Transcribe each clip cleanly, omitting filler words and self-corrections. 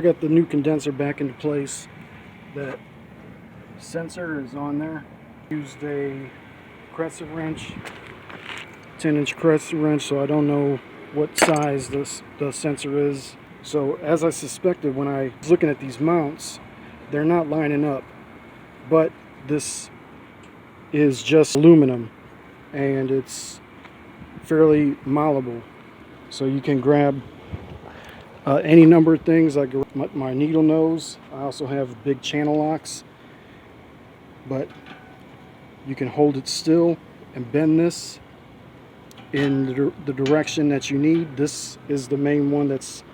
I got the new condenser back into place. That sensor is on there. Used a Crescent wrench, 10-inch Crescent wrench, so I don't know what size the sensor is. So as I suspected when I was looking at these mounts, they're not lining up. But this is just aluminum and it's fairly malleable. So you can grab any number of things, like my needle nose. I also have big channel locks, but you can hold it still and bend this in the direction that you need. This is the main one that's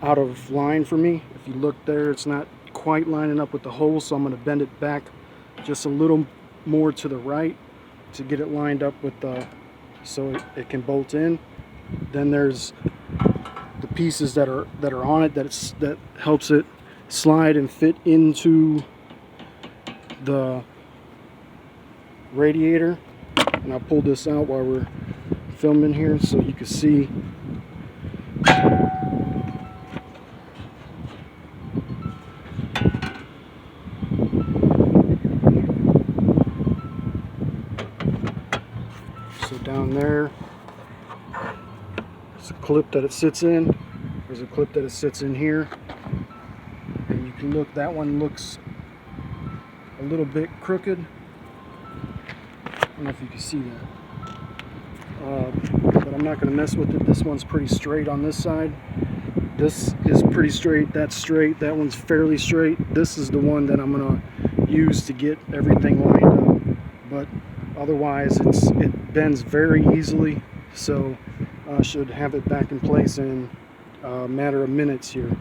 out of line for me. If you look there, it's not quite lining up with the hole, so I'm going to bend it back just a little more to the right to get it lined up with so it can bolt in. Then there's the pieces that are on it that helps it slide and fit into the radiator. And I'll pull this out while we're filming here so you can see. So down there, there's a clip that it sits in. There's a clip that it sits in here. And you can look, that one looks a little bit crooked. I don't know if you can see that. But I'm not going to mess with it. This one's pretty straight on this side. This is pretty straight. That's straight. That one's fairly straight. This is the one that I'm going to use to get everything lined up. But otherwise, it bends very easily. So I should have it back in place in a matter of minutes here.